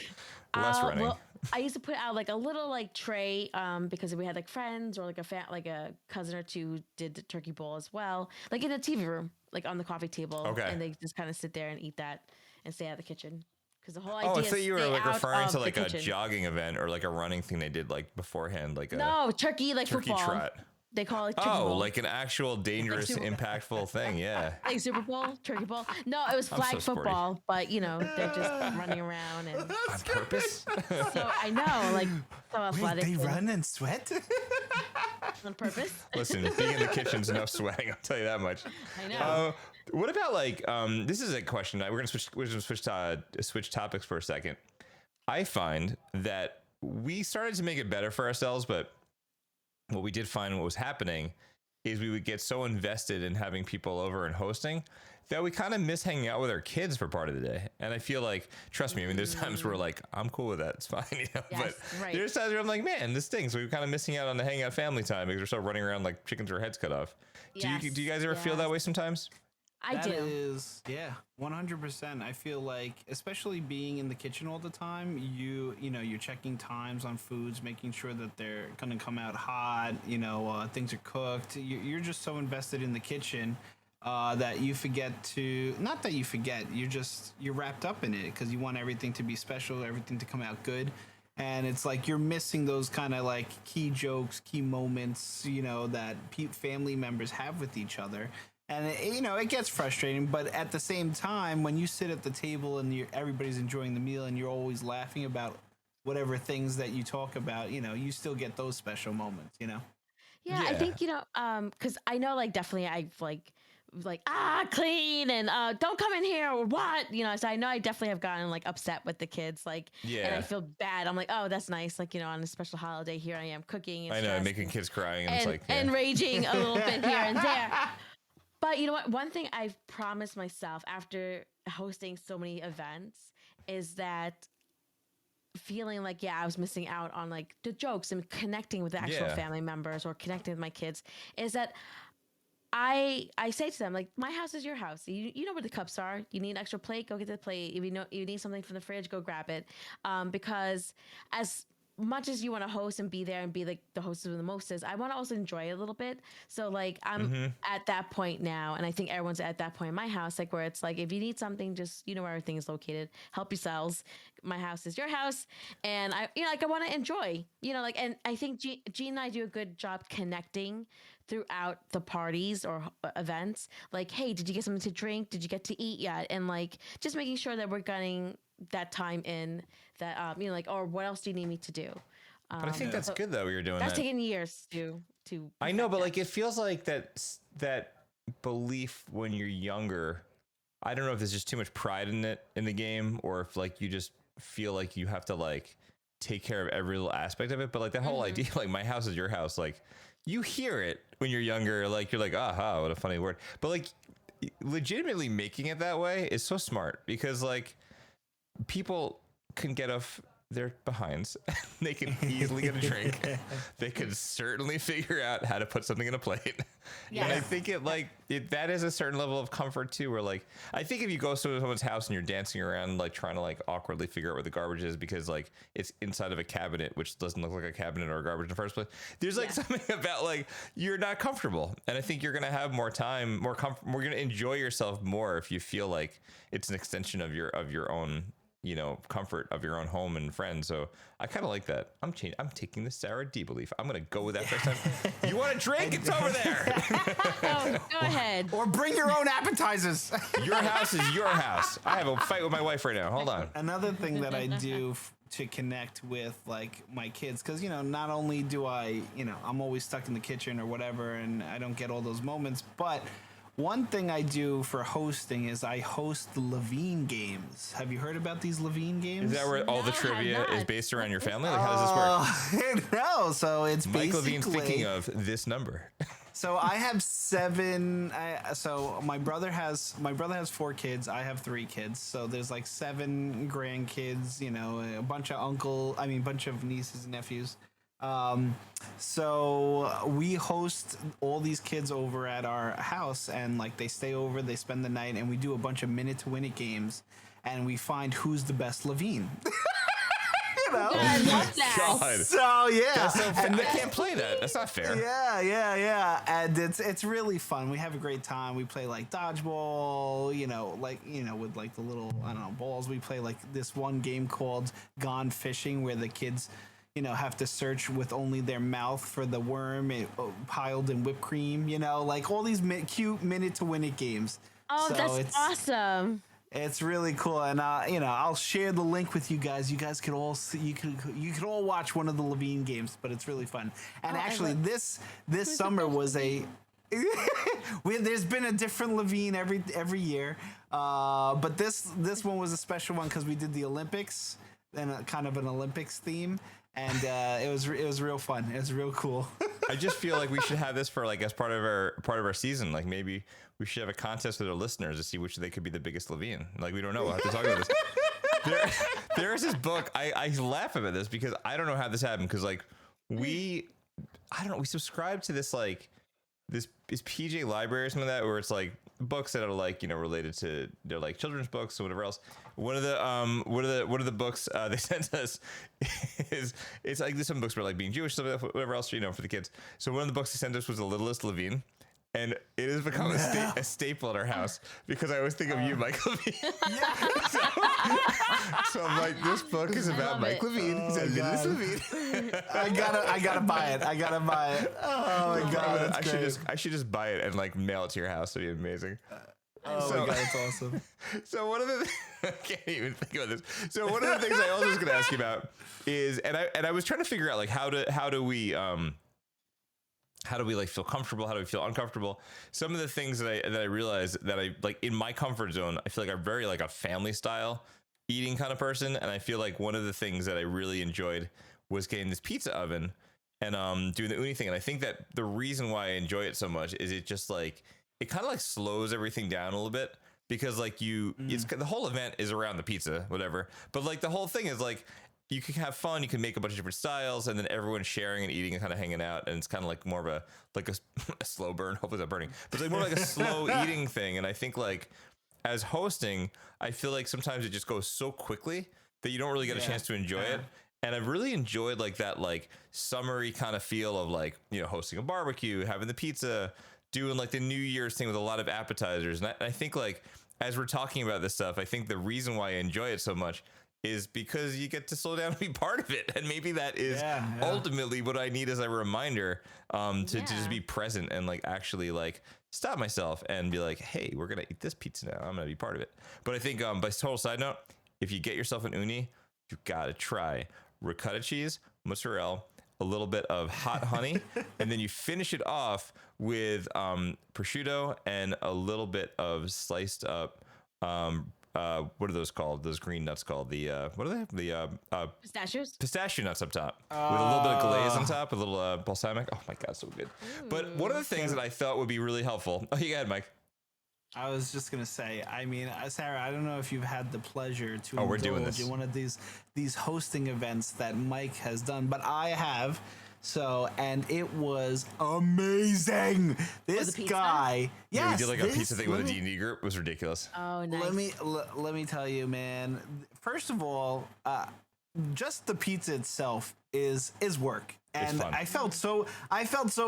less running. Well, I used to put out like a little like tray because we had like friends or like a cousin or two who did the turkey bowl as well, like in the TV room, like on the coffee table. Okay. And they just kind of sit there and eat that and stay out of the kitchen. Because the whole idea Oh, I is thought you were stay like out referring to of like the a kitchen. jogging event or like a running thing they did like beforehand, like No, turkey like turkey football. trot. They call it turkey Oh, bowl. like an actual dangerous, Super Bowl. impactful thing. Yeah. Like Super Bowl, turkey bowl. No, it was I'm flag so sporty. football, but you know they're just running around and On purpose? so I know like so athletic. They and run and sweat? on purpose. Listen, being in the kitchen's no sweating. I'll tell you that much. I know. What about like this is a question. We're gonna switch topics for a second. I find that we started to make it better for ourselves, but what we did find what was happening is we would get so invested in having people over and hosting that we kind of miss hanging out with our kids for part of the day. And I feel like, trust me, I mean, there's times where like, I'm cool with that. It's fine. You know? Yes, But right. there's times where I'm like, man, this stinks. We're kind of missing out on the hangout family time because we're still running around like chickens with our heads cut off. Yes, Do you guys ever feel that way sometimes? I That do. is, yeah, 100%. I feel like, especially being in the kitchen all the time, you know, you're checking times on foods, making sure that they're gonna come out hot. You know, things are cooked. You're just so invested in the kitchen that you forget to. Not that you forget. You're wrapped up in it because you want everything to be special, everything to come out good. And it's like you're missing those kind of like key jokes, key moments, you know, that family members have with each other. And you know, it gets frustrating, but at the same time, when you sit at the table and everybody's enjoying the meal and you're always laughing about whatever things that you talk about, you know, you still get those special moments, you know? Yeah, I think, you know, because I know, like, definitely I've clean and don't come in here or what, you know. So I know I definitely have gotten like upset with the kids, like, and I feel bad. I'm like, oh, that's nice, like, you know, on a special holiday, here I am cooking. And I know, making kids crying, and it's like, and raging a little bit here and there. But you know what? One thing I've promised myself after hosting so many events is that feeling like, yeah, I was missing out on like the jokes and connecting with the actual family members or connecting with my kids, is that I say to them, like, my house is your house. You know where the cups are. You need an extra plate, go get the plate. If you need something from the fridge, go grab it. Because as much as you want to host and be there and be like the hostess with the mostest, I want to also enjoy it a little bit. So like I'm at that point now, and I think everyone's at that point in my house, like where it's like, if you need something, just, you know where everything is located. Help yourselves. My house is your house, and I, you know, like I want to enjoy, you know, like, and I think Gene and I do a good job connecting throughout the parties or events. Like, hey, did you get something to drink? Did you get to eat yet? And like just making sure that we're getting that time in that, you know, like, or what else do you need me to do? But I think that's good though. You're doing that's that. taken years to. I know, but like it feels like that belief when you're younger. I don't know if there's just too much pride in it in the game, or if like you just feel like you have to like take care of every little aspect of it. But like that whole idea, like my house is your house, like you hear it when you're younger, like you're like, aha, what a funny word. But like legitimately making it that way is so smart, because like people can get off their behinds. They can easily get a drink. They could certainly figure out how to put something in a plate. Yes. And I think that is a certain level of comfort too, where like, I think if you go to someone's house and you're dancing around, like trying to like awkwardly figure out where the garbage is because like it's inside of a cabinet, which doesn't look like a cabinet or garbage in the first place. There's like something about like, you're not comfortable. And I think you're going to have more time, more you're going to enjoy yourself more if you feel like it's an extension of your own, you know, comfort of your own home and friends. So I kind of like that. I'm taking the Sara D belief. I'm going to go with that first time. You want a drink? It's over there. Oh, go ahead. Or bring your own appetizers. Your house is your house. I have a fight with my wife right now. Hold on. Another thing that I do to connect with like my kids, because, you know, not only do I, you know, I'm always stuck in the kitchen or whatever, and I don't get all those moments, but one thing I do for hosting is I host the Levine games. Have you heard about these Levine games? Is that where all the trivia is based around your family? Like, how does this work? No, so it's Mike basically... Levine's thinking of this number. So I have 7. So my brother has 4 kids. I have 3 kids. So there's like 7 grandkids. You know, a bunch of nieces and nephews. So we host all these kids over at our house, and like they stay over, they spend the night, and we do a bunch of minute to win it games, and we find who's the best Levine. You know? I love that. God. So yeah, I can't play that. That's not fair. Yeah, and it's really fun. We have a great time. We play like dodgeball, you know, with like the little, I don't know, balls. We play like this one game called Gone Fishing, where the kids, you know, have to search with only their mouth for the worm piled in whipped cream, you know, like all these cute minute to win it games. Oh, so that's awesome. It's really cool. And, you know, I'll share the link with you guys. You guys could all see, you could all watch one of the Levine games, but it's really fun. And actually this summer was there's been a different Levine every year. But this one was a special one because we did the Olympics and kind of an Olympics theme. And it was real fun. It was real cool. I just feel like we should have this for like as part of our season. Like maybe we should have a contest with our listeners to see which they could be the biggest Levine. Like we don't know. We'll have to talk about this. There's this book. I laugh about this because I don't know how this happened. Because like we subscribe to this like this is PJ Library or something like that, where it's like books that are like, you know, related to, they're like children's books or whatever else. One of the books they sent us is, it's like there's some books about like being Jewish, stuff, whatever else, you know, for the kids. So one of the books they sent us was The Littlest Levine. And it has become a staple in our house because I always think of you, Mike Levine. So I'm like, this book is about Mike Levine. It's a Littlest Levine. I gotta buy it. Oh my god! I should just buy it and like mail it to your house. It'd be amazing. My god, it's awesome. So one of the I can't even think about this. So one of the things I also was going to ask you about is, and I was trying to figure out like how do we like feel comfortable? How do we feel uncomfortable? Some of the things that I realized that I like in my comfort zone, I feel like I'm very like a family style eating kind of person. And I feel like one of the things that I really enjoyed was getting this pizza oven and doing the uni thing. And I think that the reason why I enjoy it so much is it just like, it kind of like slows everything down a little bit because like it's the whole event is around the pizza, whatever. But like the whole thing is like, you can have fun. You can make a bunch of different styles, and then everyone's sharing and eating and kind of hanging out. And it's kind of like more of a slow burn. Hopefully, it's not burning, but it's like more like a slow eating thing. And I think like as hosting, I feel like sometimes it just goes so quickly that you don't really get a chance to enjoy it. And I've really enjoyed like that like summery kind of feel of like, you know, hosting a barbecue, having the pizza, doing like the New Year's thing with a lot of appetizers. And I think like as we're talking about this stuff, I think the reason why I enjoy it so much is because you get to slow down and be part of it. And maybe that is ultimately what I need as a reminder to just be present and like actually like stop myself and be like, hey, we're going to eat this pizza now. I'm going to be part of it. But I think by total side note, if you get yourself an uni, you got to try ricotta cheese, mozzarella, a little bit of hot honey, and then you finish it off with prosciutto and a little bit of sliced up what are those called? Those green nuts called? The what are they? The pistachios. Pistachio nuts up top with a little bit of glaze on top, a little balsamic. Oh my god, so good. But one of the things that I thought would be really helpful. Oh, you go ahead, Mike. I was just gonna say. I mean, Sarah, I don't know if you've had the pleasure to we're doing this in one of these hosting events that Mike has done, but I have. So, and it was amazing. This guy, we did like a pizza thing with a D&D group. It was ridiculous. Oh, nice. Let me tell you, man. First of all, just the pizza itself is work. And I felt so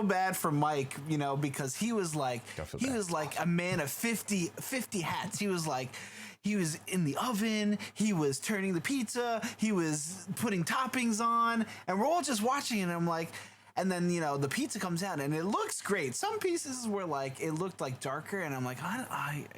bad for Mike, you know, because he was like a man of 50 hats. He was in the oven, he was turning the pizza, he was putting toppings on, and we're all just watching it. And I'm like, and then, you know, the pizza comes out and it looks great. Some pieces were like, it looked like darker, and I'm like,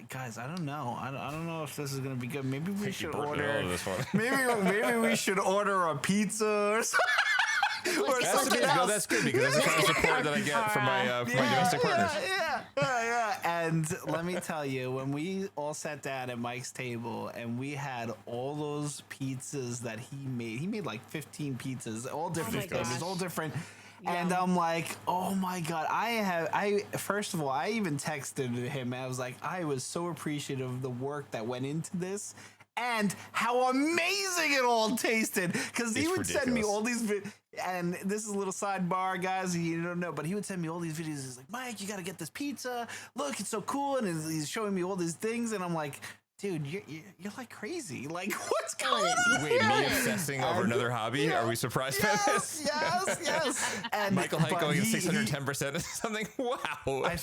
guys, I don't know. I don't know if this is going to be good. Maybe we should order this one. maybe we should order a pizza or something. That's good because that's the kind of support that I get from my domestic partners. Yeah. And let me tell you, when we all sat down at Mike's table and we had all those pizzas that he made like 15 pizzas, all different flavors, all different. Yeah. And I'm like, oh my God, first of all, I even texted him. And I was like, I was so appreciative of the work that went into this. And how amazing it all tasted, because he would send me all these and this is a little sidebar, guys, you don't know, but he would send me all these videos. He's like, Mike, you got to get this pizza. Look, it's so cool. And he's showing me all these things. And I'm like, dude, you're like crazy. Like, what's going on? Wait, me obsessing over another hobby? Yeah, are we surprised by this? Yes. And Michael Hike going at 610% or something. Wow. I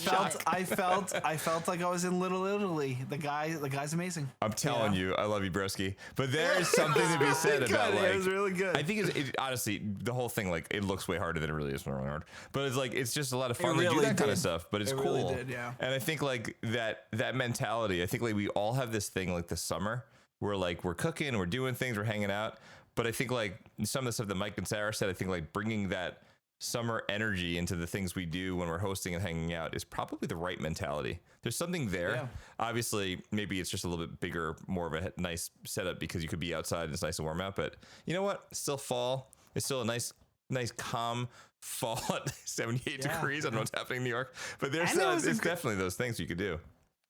felt like I was in Little Italy. The guy's amazing. I'm telling you, I love you, broski. But there is something to be said about like, it was really good. I think it honestly, the whole thing, like, it looks way harder than it really is when really hard. But it's like, it's just a lot of fun to do that kind of stuff. But it's cool. Really did, yeah. And I think like that mentality, I think like we all have this thing like the summer where like we're cooking, we're doing things, we're hanging out. But I think like some of the stuff that Mike and Sara said, I think like bringing that summer energy into the things we do when we're hosting and hanging out is probably the right mentality. There's something there. Yeah. Obviously, maybe it's just a little bit bigger, more of a nice setup because you could be outside and it's nice and warm out. But you know what? It's still fall. It's still a nice nice calm fall at 78 degrees. I don't know what's happening in New York, but there's definitely those things you could do.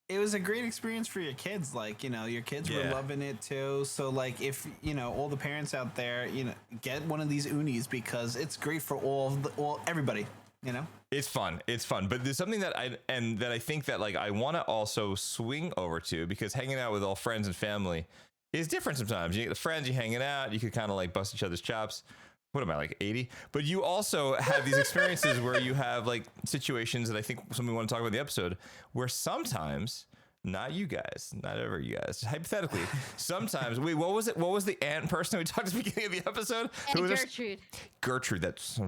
It was a great experience for your kids. Like, your kids were loving it too. So like, if, all the parents out there, get one of these unis because it's great for everybody, It's fun. But there's something that I think that like, I want to also swing over to, because hanging out with all friends and family is different sometimes. You get the friends, you hanging out, you could kind of like bust each other's chops. What am I, like 80? But you also have these experiences where you have like situations that I think something we want to talk about in the episode, where sometimes, not you guys, not ever you guys, hypothetically, sometimes, wait, what was it? What was the ant person we talked at the beginning of the episode? Gertrude. Gertrude, that's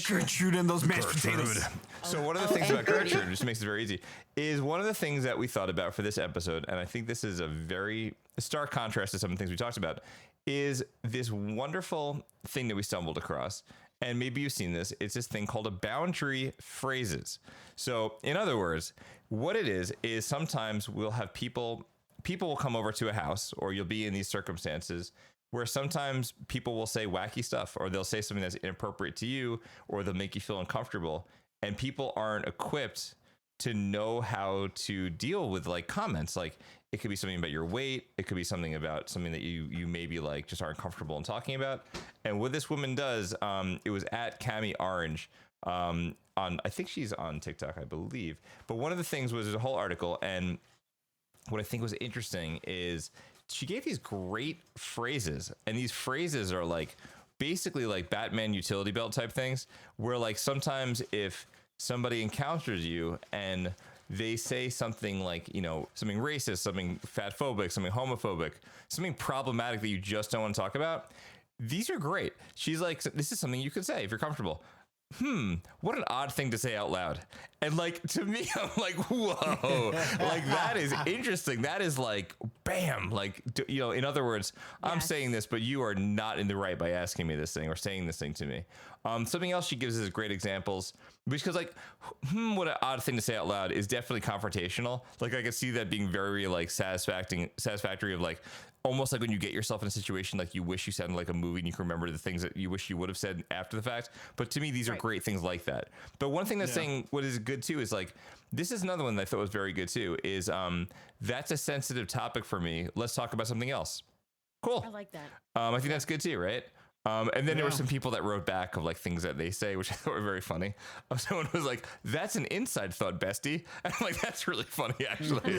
Gertrude and those mashed potatoes. So one of the things about Gertrude, just makes it very easy, is one of the things that we thought about for this episode, and I think this is a very stark contrast to some of the things we talked about, is this wonderful thing that we stumbled across. And maybe you've seen this. It's this thing called a boundary phrases. So in other words, what it is sometimes we'll have people will come over to a house, or you'll be in these circumstances where sometimes people will say wacky stuff, or they'll say something that's inappropriate to you, or they'll make you feel uncomfortable, and people aren't equipped to know how to deal with like comments. Like, it could be something about your weight. It could be something about something that you maybe like just aren't comfortable in talking about. And what this woman does, it was at Cami Orange, I think she's on TikTok, I believe. But one of the things was, there's a whole article, and what I think was interesting is she gave these great phrases, and these phrases are like basically like Batman utility belt type things, where like sometimes if somebody encounters you and they say something like, something racist, something fatphobic, something homophobic, something problematic that you just don't want to talk about, these are great. She's like, this is something you could say if you're comfortable. What an odd thing to say out loud. And like, to me, I'm like, whoa, like that is interesting. That is like, bam, like, in other words, I'm saying this, but you are not in the right by asking me this thing or saying this thing to me. Something else she gives is great examples, because like, what an odd thing to say out loud is definitely confrontational. Like, I could see that being very like satisfactory of like, almost like when you get yourself in a situation like you wish you said in like a movie and you can remember the things that you wish you would have said after the fact. But to me, these are great things like that. But one thing that's saying what is good too is like, this is another one that I thought was very good too, is that's a sensitive topic for me. Let's talk about something else. Cool. I like that. I think that's good too, right? And then there were some people that wrote back of like things that they say, which I thought were very funny. Someone was like, "That's an inside thought, bestie." And I'm like, "That's really funny, actually."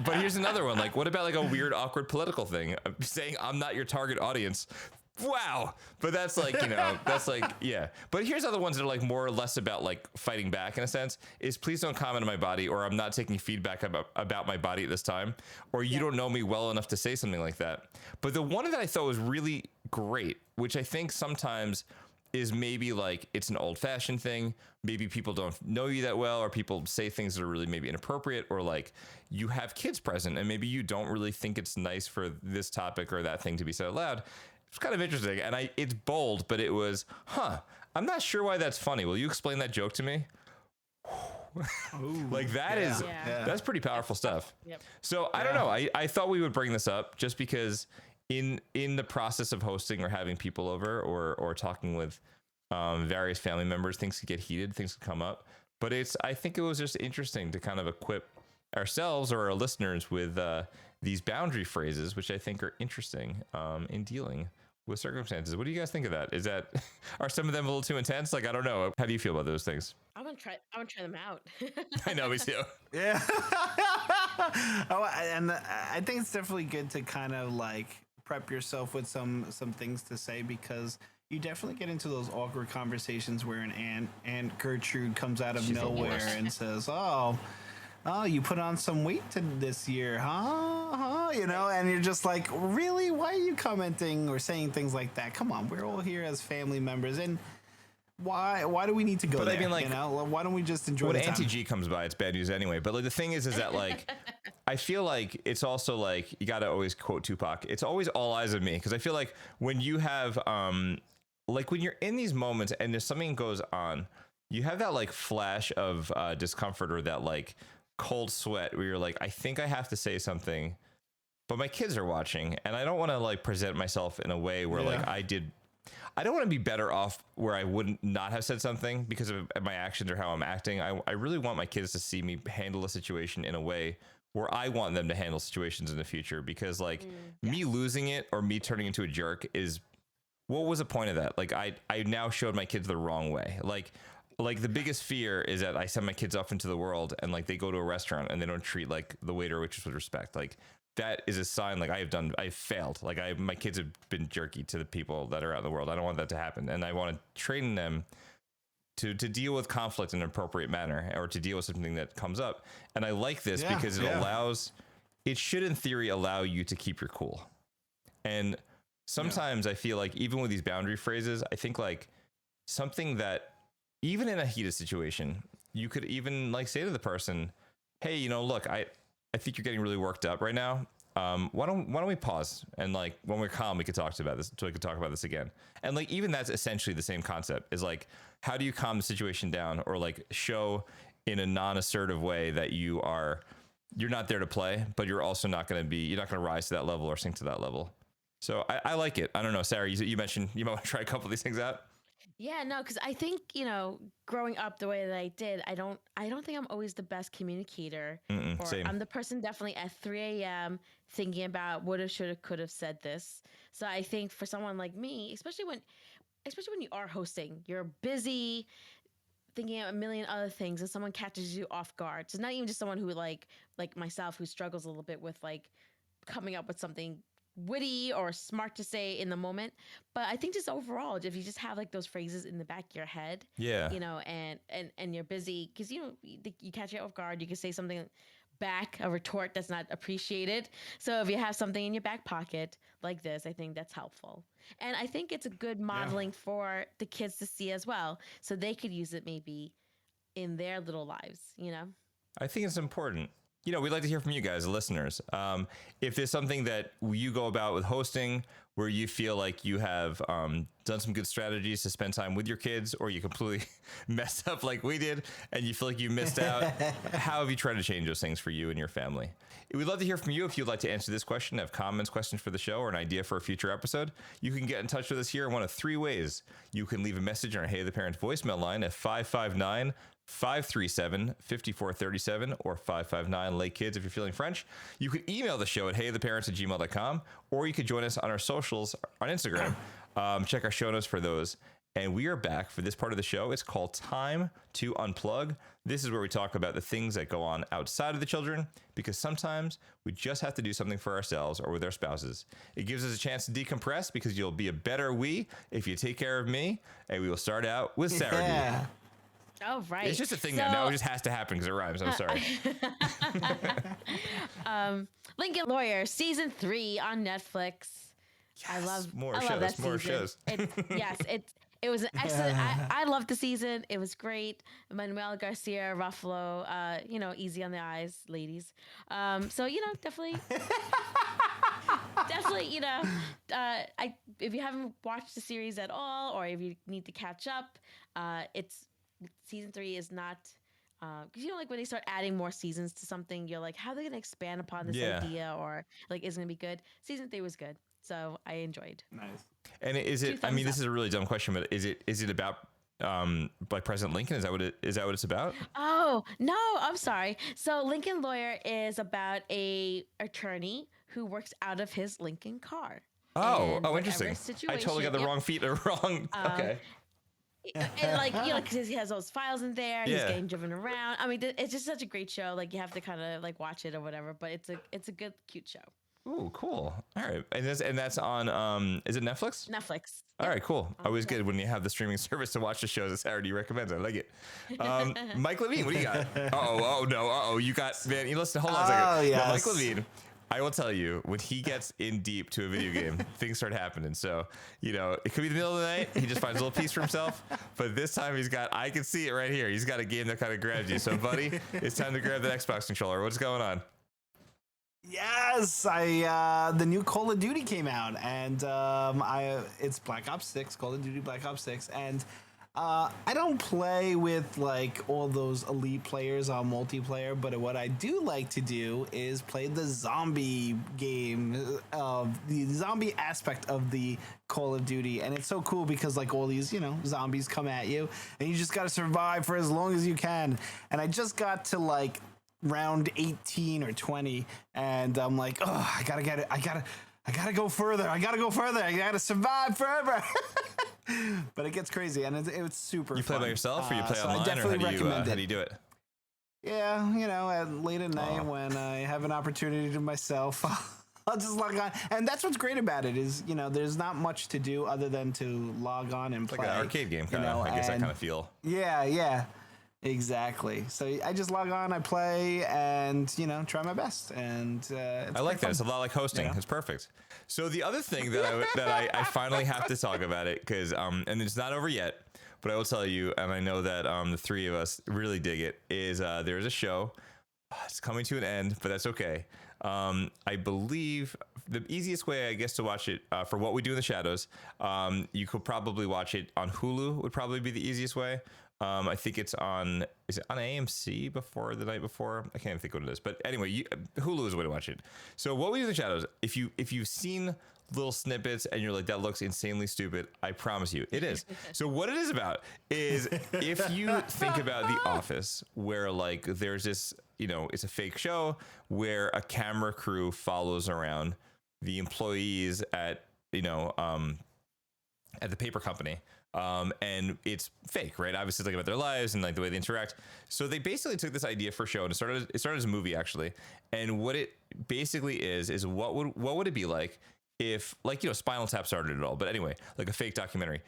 But here's another one. Like, what about like a weird, awkward political thing? Saying I'm not your target audience. Wow. But that's like, that's like, yeah. But here's other ones that are like more or less about like fighting back in a sense, is please don't comment on my body, or I'm not taking feedback about my body at this time, or you don't know me well enough to say something like that. But the one that I thought was really great, which I think sometimes is maybe like it's an old fashioned thing. Maybe people don't know you that well, or people say things that are really maybe inappropriate, or like you have kids present and maybe you don't really think it's nice for this topic or that thing to be said out loud. It's kind of interesting, and it's bold, but it was, I'm not sure why that's funny. Will you explain that joke to me? Like that is that's pretty powerful stuff. Yep. So I don't know. I thought we would bring this up just because in the process of hosting or having people over or talking with various family members, things could get heated, things could come up. But I think it was just interesting to kind of equip ourselves or our listeners with these boundary phrases, which I think are interesting in dealing with circumstances. What do you guys think of that? Are some of them a little too intense? Like, I don't know. How do you feel about those things? I want to try them out. I know, me too. Yeah. And I think it's definitely good to kind of like prep yourself with some things to say, because you definitely get into those awkward conversations where an Aunt Gertrude comes out of nowhere and says, oh, you put on some weight this year, huh? And you're just like, really? Why are you commenting or saying things like that? Come on, we're all here as family members, and why do we need to go there? I mean, like, why don't we just enjoy the time? When Auntie G comes by, it's bad news anyway. But like the thing is that like, I feel like it's also like, you got to always quote Tupac. It's always all eyes on me, because I feel like when you have like when you're in these moments and there's something goes on, you have that like flash of discomfort, or that like cold sweat where you're like, I think I have to say something, but my kids are watching and I don't want to like present myself in a way where like I did I don't want to be better off where I wouldn't not have said something because of my actions or how I'm acting. I really want my kids to see me handle a situation in a way where I want them to handle situations in the future, because like me losing it or me turning into a jerk is, what was the point of that? Like I now showed my kids the wrong way. Like the biggest fear is that I send my kids off into the world and like they go to a restaurant and they don't treat like the waiter or waitress with respect. Like that is a sign like I've failed. Like my kids have been jerky to the people that are out in the world. I don't want that to happen. And I want to train them to deal with conflict in an appropriate manner, or to deal with something that comes up. And I like this because it should in theory allow you to keep your cool. And sometimes I feel like even with these boundary phrases, I think like something that even in a heated situation, you could even like say to the person, hey, you know, look, I think you're getting really worked up right now. Why don't we pause, and like when we're calm, we could talk about this. So we could talk about this again. And like even that's essentially the same concept. Is like, how do you calm the situation down, or like show in a non-assertive way that you're not there to play, but you're also not going to rise to that level or sink to that level. So I like it. I don't know, Sarah. You mentioned you might want to try a couple of these things out. Yeah, no, because I think, growing up the way that I did, I don't think I'm always the best communicator. Or same. I'm the person definitely at 3 a.m. thinking about woulda, shoulda, could have said this. So I think for someone like me, especially when you are hosting, you're busy thinking of a million other things, and someone catches you off guard. So not even just someone who like myself, who struggles a little bit with like coming up with something witty or smart to say in the moment, but I think just overall, if you just have like those phrases in the back of your head, and you're busy because you catch you off guard, you can say something back, a retort that's not appreciated. So if you have something in your back pocket like this, I think that's helpful, and I think it's a good modeling for the kids to see as well, so they could use it maybe in their little lives. I think it's important. We'd like to hear from you guys, the listeners. If there's something that you go about with hosting where you feel like you have done some good strategies to spend time with your kids, or you completely messed up like we did and you feel like you missed out, how have you tried to change those things for you and your family? We'd love to hear from you. If you'd like to answer this question, have comments, questions for the show, or an idea for a future episode, you can get in touch with us here in one of three ways. You can leave a message on our Hey the Parents voicemail line at 559-537-5437 or 559 Late Kids if you're feeling French. You could email the show at heytheparents@gmail.com, or you could join us on our socials on Instagram. Check our show notes for those. And we are back for this part of the show. It's called Time to Unplug. This is where we talk about the things that go on outside of the children, because sometimes we just have to do something for ourselves or with our spouses. It gives us a chance to decompress, because you'll be a better we if you take care of me. And we will start out with Sara. Yeah. Oh, right. It's just a thing now. It just has to happen because it rhymes. I'm sorry. Lincoln Lawyer season 3 on Netflix. Yes, I love that more season. Shows. It was an excellent. I loved the season. It was great. Manuel Garcia, Ruffalo, easy on the eyes, ladies. So definitely, if you haven't watched the series at all, or if you need to catch up, season 3 is not. Because like when they start adding more seasons to something, you're like, how are they going to expand upon this idea, or like, is it going to be good? Season 3 was good, so I enjoyed. Nice. And is it? I mean, this is a really dumb question, but is it about like President Lincoln? Is that what it's about? Oh no, I'm sorry. So Lincoln Lawyer is about a attorney who works out of his Lincoln car. Oh, interesting. I totally got the wrong feet or wrong. Okay. And because he has those files in there, he's getting driven around. I mean, it's just such a great show. Like, you have to kind of like watch it or whatever. But it's a good, cute show. Ooh, cool. All right, and that's on is it Netflix? Netflix. All right, cool. Always good when you have the streaming service to watch the shows that Sarah recommends. I like it. Mike Levine, what do you got? You got, man. Listen, hold on a second. Oh, yes. Now, Mike Levine, I will tell you, when he gets in deep to a video game, things start happening. So, it could be the middle of the night. He just finds a little peace for himself. But this time I can see it right here. He's got a game that kind of grabs you. So, buddy, it's time to grab that Xbox controller. What's going on? Yes, the new Call of Duty came out, and it's Black Ops 6, Call of Duty Black Ops 6, and I don't play with like all those elite players on multiplayer, but what I do like to do is play the zombie game, the zombie aspect of the Call of Duty. And it's so cool because like all these, zombies come at you and you just got to survive for as long as you can. And I just got to like round 18 or 20 and I'm like, oh, I gotta get it. I gotta go further. I gotta survive forever. But it gets crazy, and it's super fun. You play by yourself, or you play online, I definitely or recommend how do you do it? Yeah, late at night when I have an opportunity to myself, I'll just log on. And that's what's great about it is, there's not much to do other than to log on and play. Like an arcade game, kind of. I guess that kind of feel. Yeah. Exactly. So I just log on, I play, and try my best. And I like that. It's a lot like hosting. It's perfect. So the other thing that I finally have to talk about it because and it's not over yet, but I will tell you, and I know that the three of us really dig it. Is there's a show. It's coming to an end, but that's okay. I believe the easiest way, I guess, to watch it for What We Do in the Shadows, you could probably watch it on Hulu. Would probably be the easiest way. I think is it on AMC the night before? I can't even think what it is. But anyway, Hulu is the way to watch it. So What We Do in the Shadows, if you've seen little snippets and you're like, that looks insanely stupid, I promise you, it is. So what it is about is if you think about The Office, where like there's this, it's a fake show where a camera crew follows around the employees at the paper company. And it's fake, right? Obviously, it's like about their lives and like the way they interact. So they basically took this idea for a show and it started as a movie actually. And what it basically is what would it be like if Spinal Tap started it all, but anyway, like a fake documentary.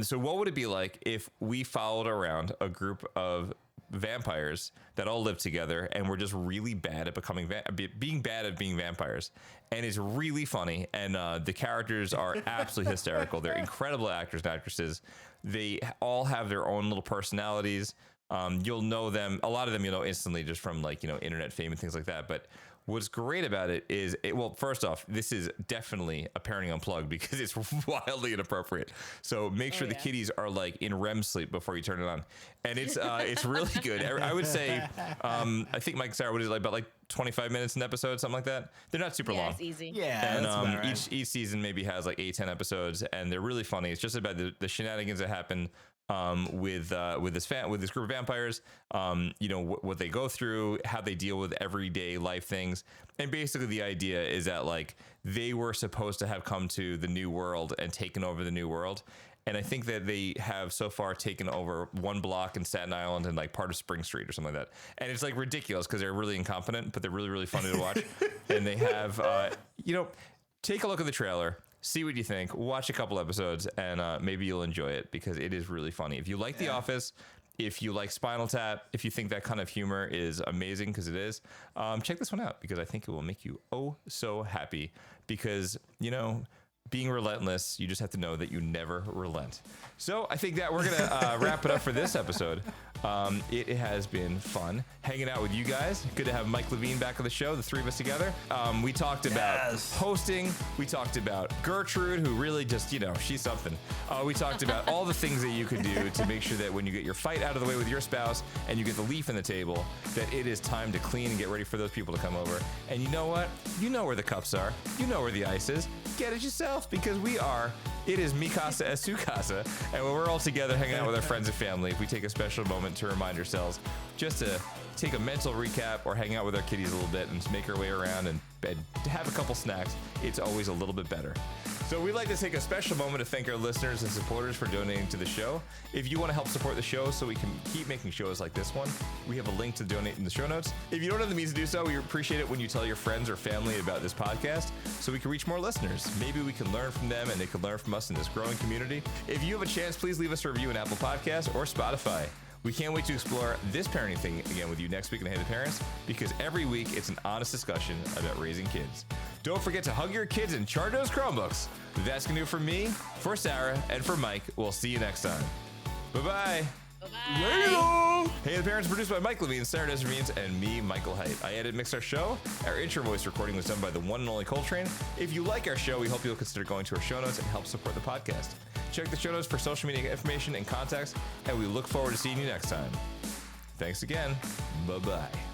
So what would it be like if we followed around a group of vampires that all live together and we're just really bad at being bad at being vampires, and it's really funny, and the characters are absolutely hysterical. They're incredible actors and actresses. They all have their own little personalities. You'll know them, a lot of them instantly just from internet fame and things like that. But what's great about it is, first off, this is definitely a parenting unplugged because it's wildly inappropriate. So make sure the kiddies are like in REM sleep before you turn it on. And it's really good. I would say, I think Mike and Sarah, what is it, about 25 minutes an episode, something like that? They're not super long. It's easy. Yeah, and that's about right. each season maybe has like 8-10 episodes, and they're really funny. It's just about the shenanigans that happen with this group of vampires, what they go through, how they deal with everyday life things. And basically the idea is that like they were supposed to have come to the new world and taken over the new world. And I think that they have so far taken over one block in Staten Island and like part of Spring Street or something like that. And it's like ridiculous because they're really incompetent, but they're really, really funny to watch. And they have, take a look at the trailer. See what you think. Watch a couple episodes, and maybe you'll enjoy it because it is really funny. If you like The Office, if you like Spinal Tap, if you think that kind of humor is amazing, because it is, check this one out because I think it will make you so happy. Because being relentless, you just have to know that you never relent. So I think that we're gonna wrap it up for this episode. It has been fun hanging out with you guys. Good to have Mike Levine back on the show, the three of us together. We talked about hosting. We talked about Gertrude, who really just, she's something. We talked about all the things that you could do to make sure that when you get your fight out of the way with your spouse and you get the leaf in the table, that it is time to clean and get ready for those people to come over. And you know what? You know where the cups are. You know where the ice is. Get it yourself, because it is Mi Casa Es Tu Casa. And when we're all together hanging out with our friends and family, we take a special moment to remind ourselves just to take a mental recap or hang out with our kiddies a little bit and just make our way around and to have a couple snacks. It's always a little bit better. So we'd like to take a special moment to thank our listeners and supporters for donating to the show. If you want to help support the show so we can keep making shows like this one, we have a link to donate in the show notes. If you don't have the means to do so, we appreciate it when you tell your friends or family about this podcast so we can reach more listeners. Maybe we can learn from them and they can learn from us in this growing community. If you have a chance, please leave us a review on Apple Podcasts or Spotify. We can't wait to explore this parenting thing again with you next week on Hey the Parents, because every week it's an honest discussion about raising kids. Don't forget to hug your kids and charge those Chromebooks. That's going to do it for me, for Sarah, and for Mike. We'll see you next time. Bye-bye. Bye-bye. Hey the Parents, produced by Mike Levine, Sarah Desirmeans, and me, Michael Haidt. I edit and mix our show. Our intro voice recording was done by the one and only Coltrane. If you like our show, we hope you'll consider going to our show notes and help support the podcast. Check the show notes for social media information and contacts, and we look forward to seeing you next time. Thanks again. Bye-bye.